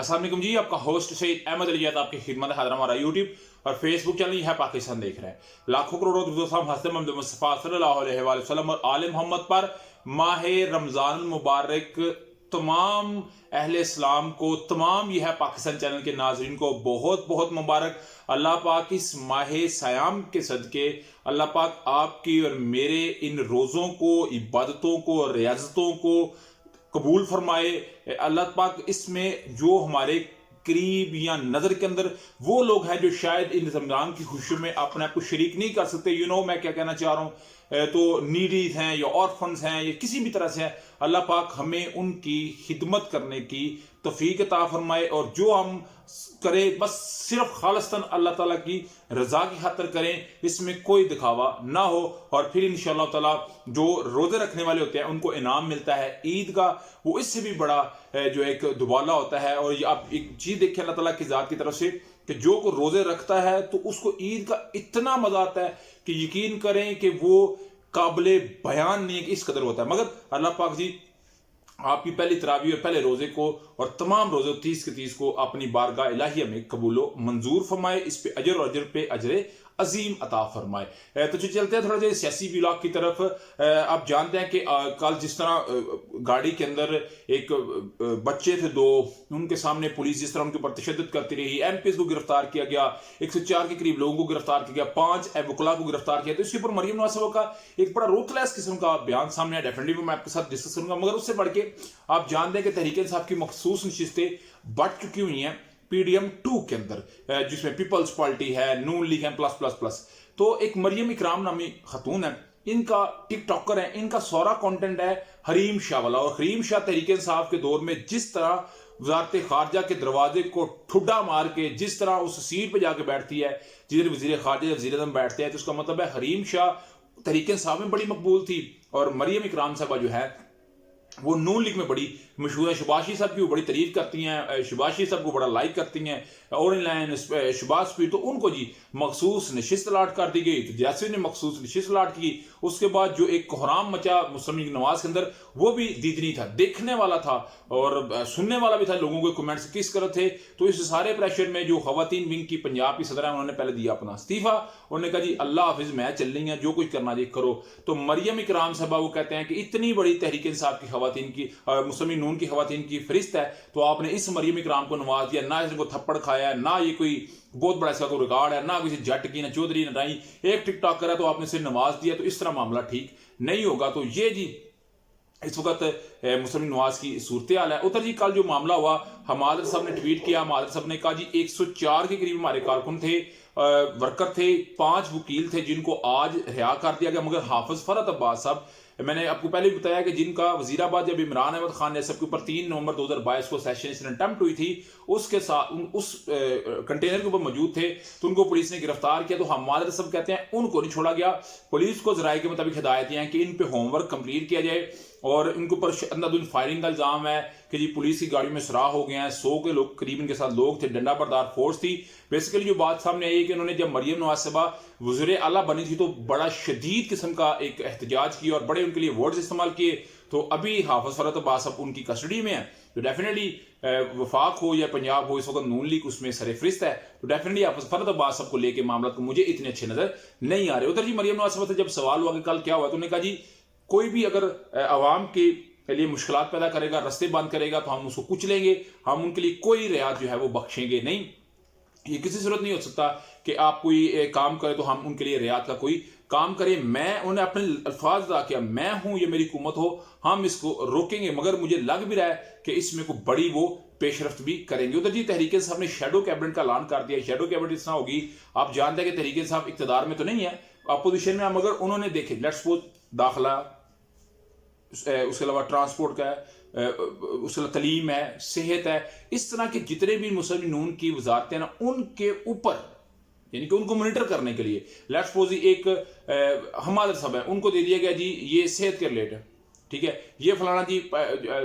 अस्सलाम वालेकुम जी, आपका होस्ट सईद अहमद अली आपकी खिदमत हाजिर। हमारा यूट्यूब और फेसबुक चैनल है पाकिस्तान देख रहे हैं। लाखों करोड़ों हज़रत मोहम्मद मुस्तफ़ा सल्लल्लाहु अलैहि वसल्लम और आले मोहम्मद पर माह रमज़ान मुबारक तमाम अहले इस्लाम को, तमाम यह है पाकिस्तान चैनल के नाज़रीन को बहुत बहुत मुबारक। अल्लाह पाक इस माह सयाम के सदके अल्लाह पाक आपकी और मेरे इन रोज़ों को, इबादतों को, रियाजतों को कबूल फरमाए। अल्लाह पाक इसमें जो हमारे करीब या नज़र के अंदर वो लोग हैं जो शायद इन रमज़ान की खुशियों में अपने आप को शरीक नहीं कर सकते, मैं क्या कहना चाह रहा हूँ, तो नीडीज हैं या ऑर्फन्स हैं या किसी भी तरह से हैं, अल्लाह पाक हमें उनकी खिदमत करने की तौफीक अता फरमाए। और जो हम करें बस सिर्फ खालिस्तन अल्लाह ताला की रजा की खातिर करें, इसमें कोई दिखावा ना हो। और फिर इंशाअल्लाह ताला जो रोजे रखने वाले होते हैं उनको इनाम मिलता है ईद का, वो इससे भी बड़ा जो एक दुबाला होता है। और ये आप एक चीज देखिए अल्लाह ताला की जात की तरफ से कि जो को रोजे रखता है तो उसको ईद का इतना मजा आता है कि यकीन करें कि वो काबिले बयान नहीं है कि इस कदर होता है। मगर अल्लाह पाक जी आपकी पहली तरावी और पहले रोजे को और तमाम रोजे 30 के 30 को अपनी बारगाह इलाहिया में कबूलो मंजूर फरमाए, इस पे अजर और अजर पे अजर अजीम अता फरमाए। तो चलते हैं थोड़ा सा सियासी ब्लॉग की तरफ। आप जानते हैं कि कल जिस तरह गाड़ी के अंदर एक बच्चे थे दो, उनके सामने पुलिस जिस तरह उनके ऊपर तशद्दुद करती रही, एमपीज़ को गिरफ्तार किया गया, 104 के करीब लोगों को गिरफ्तार किया गया, 5 वकला को गिरफ्तार किया। तो इसके ऊपर मरियम नवाज साहब का एक बड़ा रूथलेस किस्म का बयान सामने आया। डेफिनेटली मैं आपके साथ डिस्कस करूंगा, मगर उससे बढ़ के आप जानते हैं कि तहरीक इंसाफ की मखसूस नशिस्तें बढ़ चुकी हुई हैं PDM 2 के अंदर, जिसमें पीपल्स पार्टी है, नून लीग है, प्लस प्लस प्लस। तो एक मरियम इकराम नामी खतून है, इनका टिकटॉकर है, इनका सारा कंटेंट है हरीम शाह वाला। और हरीम शाह तहरीक इंसाफ के दौर में जिस तरह वजारत खारजा के दरवाजे को ठुड्डा मार के जिस तरह उस सीट पर जाके बैठती है जिधर वजीर खारजा वजीर आज़म बैठते हैं, तो उसका मतलब है हरीम शाह तहरीक इंसाफ में बड़ी मकबूल थी और मरियम इकराम साहबा जो है वो नून लीग में बड़ी मशहूर है। शबाशी साहब की वो बड़ी तारीफ करती हैं, शबाशी साहब को बड़ा लाइक करती हैं, ऑरेंज लाइन शबाज स्पीड, तो उनको जी मखसूस नशिस्त अलाट कर दी गई। तो जैसे ने मखसूस नशिस्त अलाट की, उसके बाद जो एक कोहराम मचा मुस्लिम लीग नवाज के अंदर, वो भी दीदनी था, देखने वाला था और सुनने वाला भी था। लोगों के कमेंट्स किस तरह थे। तो इस सारे प्रेशर में जो खवातीन विंग की पंजाब की सदर है, उन्होंने पहले दिया अपना इस्तीफा। उन्होंने कहा जी अल्लाह हाफिज, मैं चल रही हैं, जो कुछ करना जी करो। तो मरियम इकराम साहबा वो कहते हैं कि इतनी बड़ी तहरीक इंसाफ की खवातीन की, मुस्लिम नून की खवातीन की फरिश्त है, तो आपने इस मरियम इकराम को नवाज दिया, ना इसको थप्पड़ खाया, ना ये कोई बहुत बड़ा इसका कोई रिकॉर्ड है, ना किसी जट की, ना चौधरी, ना राई, एक टिकटॉकर है तो आपने इसे नवाज दिया। तो इस तरह मामला ठीक नहीं होगा। तो ये जी इस वक्त मुस्लिम नवाज की सूरत हाल है। उधर जी कल जो मामला हुआ, हमादर साहब ने ट्वीट किया, हमादर साहब ने कहा जी 104 के करीब हमारे कारकुन थे, वर्कर थे, 5 वकील थे जिनको आज रिहा कर दिया गया। मगर हाफिज फरहत अब्बास साहब, मैंने आपको पहले भी बताया कि जिनका वजीराबाद जब इमरान अहमद खान ने सबके ऊपर 3 नवंबर 2022 को असैसिनेशन अटेम्प्ट हुई थी, उसके साथ उस कंटेनर के ऊपर मौजूद थे, तो उनको पुलिस ने गिरफ्तार किया। तो हमारे सब कहते हैं उनको नहीं छोड़ा गया। पुलिस को जराये के मुताबिक हिदायत हैं कि इन पे होमवर्क कंप्लीट किया जाए और इनके ऊपर अंधाधुंध फायरिंग का इल्जाम है कि जी पुलिस की गाड़ी में सराह हो गए हैं, 100 के लोग करीब इनके साथ लोग थे, डंडा बरदार फोर्स थी। बेसिकली जो बात सामने आई है कि उन्होंने जब मरियम नवाज साहबा वज़ीर आला बनी थी तो बड़ा शदीद किस्म का एक एहतजाज किया और बड़े उनके लिए वर्ड्स इस्तेमाल किए। तो अभी हाफिज फरहत अब्बास साहब उनकी कस्टडी में है। तो डेफिनेटली वफाक हो या पंजाब हो, इस वक्त नून लीग उसमें सरफरिस्त है। तो डेफिनेटली हाफिज फरहत अब्बास साहब को लेके मामला को मुझे इतने अच्छे नजर नहीं आ रहे। उधर जी मरियम नवाज साहब से जब सवाल हुआ कि कल क्या हुआ, तो उन्होंने कहा जी कोई भी अगर अवाम के लिए मुश्किलात पैदा करेगा, रास्ते बंद करेगा, तो हम उसको कुचलेंगे, हम उनके लिए कोई रियायत जो है वो बख्शेंगे नहीं। ये किसी सूरत नहीं हो सकता कि आप कोई काम करें तो हम उनके लिए रियायत का कोई काम करें। मैं उन्हें अपने अल्फाज अदा किया, मैं हूं ये मेरी हुकूमत हो, हम इसको रोकेंगे। मगर मुझे लग भी रहा है कि इसमें कोई बड़ी वो पेशरफ्त भी करेंगे। उधर जी तहरीक इंसाफ ने शैडो कैबिनेट का ऐलान कर दिया। शैडो कैबिनेट इस तरह होगी, आप जानते हैं कि तहरीक इंसाफ इक़्तिदार में तो नहीं है, अपोजिशन में, मगर उन्होंने देखे लेट्स सपोज दाखिला, उसके अलावा ट्रांसपोर्ट का है, उसके अलावा तलीम है, सेहत है, इस तरह के जितने भी मुस्लिम नून की वजारतें ना, उनके ऊपर यानी कि उनको मॉनिटर करने के लिए लेट्स सपोज एक हमादर साहब है, उनको दे दिया गया जी ये सेहत के रिलेटेड, ठीक है, ये फलाना जी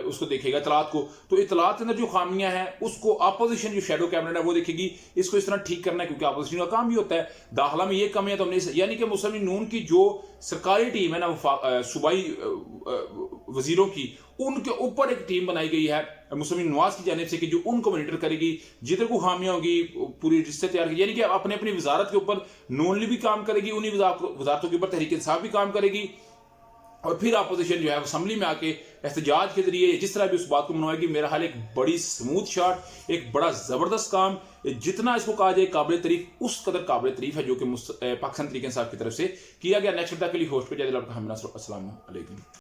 उसको देखेगा इतलात को। तो इतलात के अंदर जो खामियां हैं उसको अपोजिशन जो शैडो कैबिनेट है वो देखेगी, इसको इस तरह ठीक करना है, क्योंकि अपोजिशन का काम भी होता है। दाखिला में ये कमी है तो हमने, यानी कि मुस्लिम नून की जो सरकारी टीम है ना सूबाई वजीरों की, उनके ऊपर एक टीम बनाई गई है मुस्लिम नवाज की जानिब से कि जो उनको मॉनिटर करेगी, जिधर को खामियां होगी पूरी रिश्ते तैयार की, यानी कि अपने अपनी वजारत के ऊपर नून लीग भी काम करेगी, उन्हीं वजारतों के ऊपर तहरीक इंसाफ भी काम करेगी, और फिर अपोजिशन जो है असम्बली में आके एहतजाज के जरिए जिस तरह भी उस बात को मनवाएगी। मेरा हाल एक बड़ी स्मूथ शॉट, एक बड़ा जबरदस्त काम, जितना इसको कहा जाए काबिल तारीफ उस कदर काबिल तारीफ है जो कि पाकिस्तान तहरीक इंसाफ की तरफ से किया गया। नेक्स्ट के लिए होस्ट पे जाए। अस्सलाम वालेकुम।